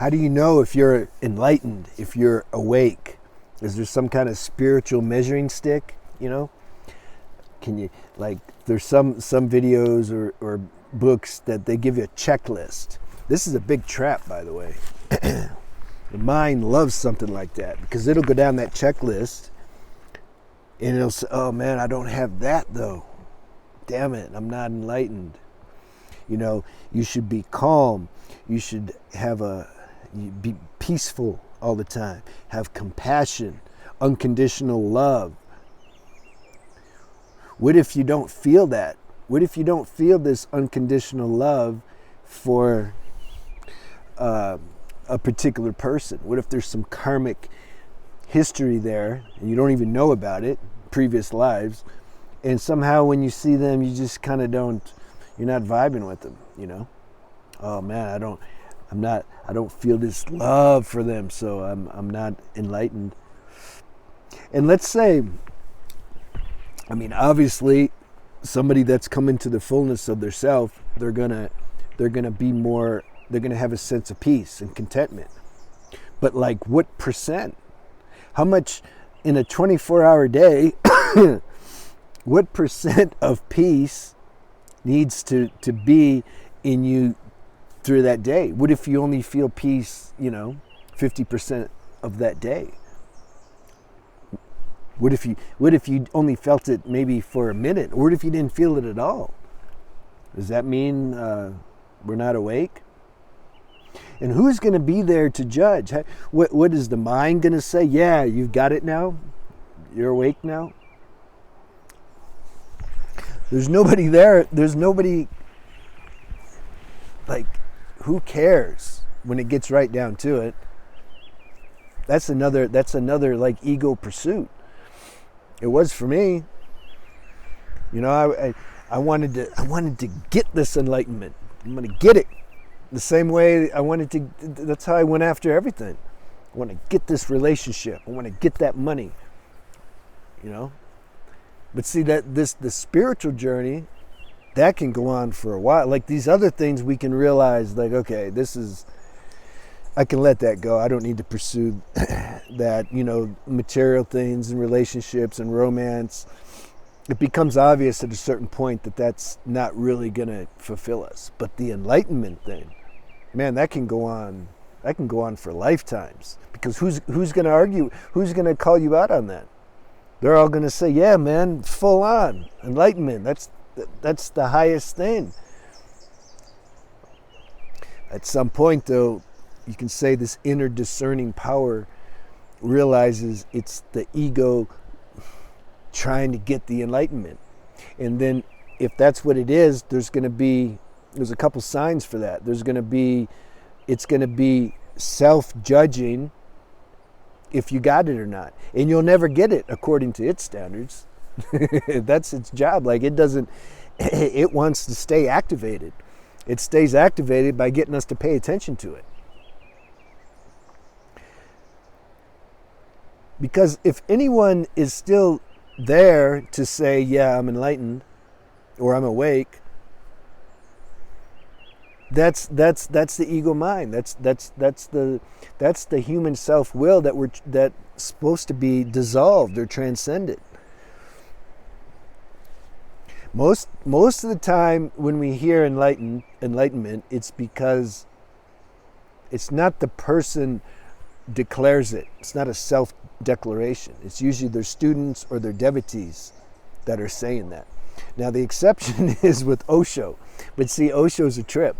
How do you know if you're enlightened, if you're awake? Is there some kind of spiritual measuring stick, you know? Can you, like, there's some videos or books that they give you a checklist. This is a big trap, by the way. The mind loves something like that because it'll go down that checklist and it'll say, oh man, I don't have that though. Damn it, I'm not enlightened. You know, you should be calm. You should be peaceful all the time. Have compassion, unconditional love. What if you don't feel that? What if you don't feel this unconditional love for a particular person? What if there's some karmic history there and you don't even know about it, previous lives, and somehow when you see them, you just kind of you're not vibing with them, you know? Oh man, I don't feel this love for them, so I'm not enlightened. And let's say, I mean, obviously, somebody that's come into the fullness of their self, they're gonna have a sense of peace and contentment. But like, what percent? How much in a 24-hour day? What percent of peace needs to be in you through that day? What if you only feel peace, 50% of that day? What if you only felt it maybe for a minute? Or what if you didn't feel it at all? Does that mean we're not awake? And who's going to be there to judge? What is the mind going to say? Yeah, you've got it now. You're awake now. There's nobody there. There's nobody, like, who cares when it gets right down to it? That's another like ego pursuit. It was for me. I wanted to get this enlightenment. I'm going to get it. The same way that's how I went after everything. I want to get this relationship. I want to get that money. But see, the spiritual journey, that can go on for a while. Like these other things, we can realize, like, okay, I can let that go. I don't need to pursue that, material things and relationships and romance. It becomes obvious at a certain point that that's not really going to fulfill us. But the enlightenment thing, man, that can go on. That can go on for lifetimes. Because who's going to argue? Who's going to call you out on that? They're all going to say, yeah, man, full on enlightenment. That's the highest thing. At some point, though, you can say this inner discerning power realizes it's the ego trying to get the enlightenment. And then if that's what it is, there's a couple signs for that. It's going to be self-judging if you got it or not. And you'll never get it according to its standards. That's its job. Like it wants to stay activated. It stays activated by getting us to pay attention to it. Because if anyone is still there to say, yeah, I'm enlightened or I'm awake, that's the ego mind. That's the human self-will that's supposed to be dissolved or transcended. Most of the time when we hear enlightenment, it's because it's not the person declares it. It's not a self-declaration. It's usually their students or their devotees that are saying that. Now the exception is with Osho, but see, Osho's a trip.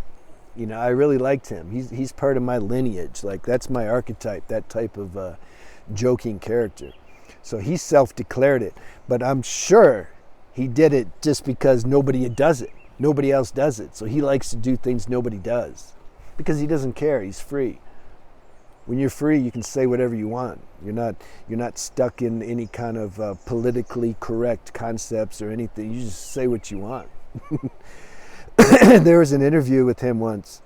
I really liked him. He's part of my lineage. Like that's my archetype, that type of joking character. So he self-declared it, but I'm sure he did it just because nobody does it. Nobody else does it. So he likes to do things nobody does because he doesn't care. He's free. When you're free, you can say whatever you want. You're not stuck in any kind of politically correct concepts or anything. You just say what you want. There was an interview with him once,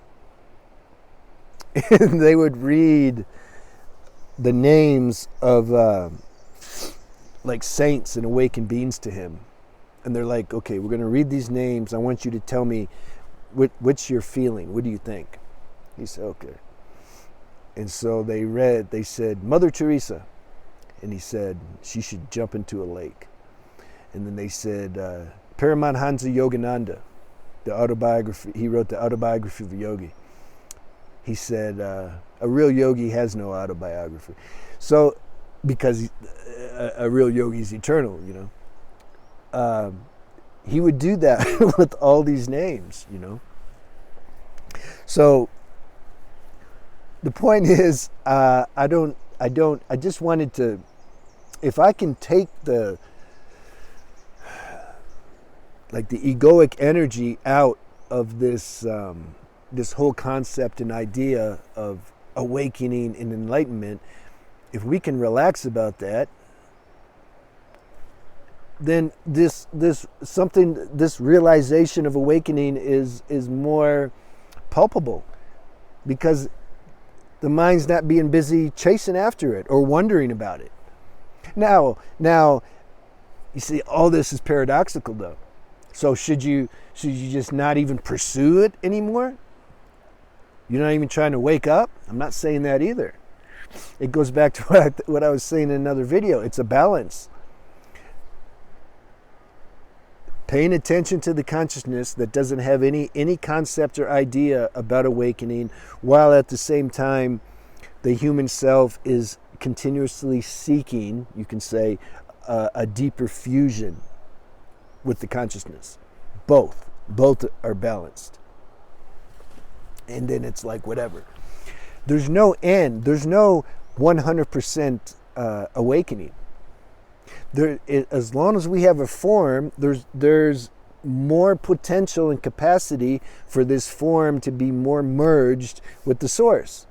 and they would read the names of like saints and awakened beings to him. And they're like, okay, we're going to read these names. I want you to tell me what's your feeling. What do you think? He said, okay. And so they said, Mother Teresa. And he said, she should jump into a lake. And then they said, Paramahansa Yogananda, the autobiography, he wrote the autobiography of a yogi. He said, a real yogi has no autobiography. So, because a real yogi is eternal, you know. He would do that with all these names, you know. So, the point is, I just wanted to, if I can take the egoic energy out of this this whole concept and idea of awakening and enlightenment, if we can relax about that, then this realization of awakening is more palpable, because the mind's not being busy chasing after it or wondering about it. Now, you see, all this is paradoxical, though. So should you just not even pursue it anymore? You're not even trying to wake up? I'm not saying that either. It goes back to what I was saying in another video. It's a balance. Paying attention to the consciousness that doesn't have any concept or idea about awakening, while at the same time the human self is continuously seeking, you can say, a deeper fusion with the consciousness. Both are balanced. And then it's like whatever. There's no end. There's no 100% awakening. As long as we have a form, there's more potential and capacity for this form to be more merged with the source.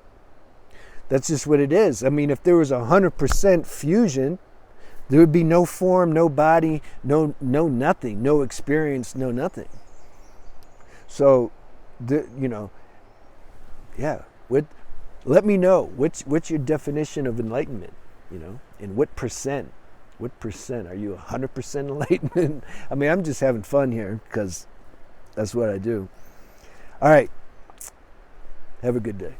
That's just what it is. I mean, if there was 100% fusion, there would be no form, no body, no nothing, no experience, no nothing. So, let me know what's your definition of enlightenment, and what percent. What percent? Are you 100% enlightenment? I mean, I'm just having fun here because that's what I do. All right. Have a good day.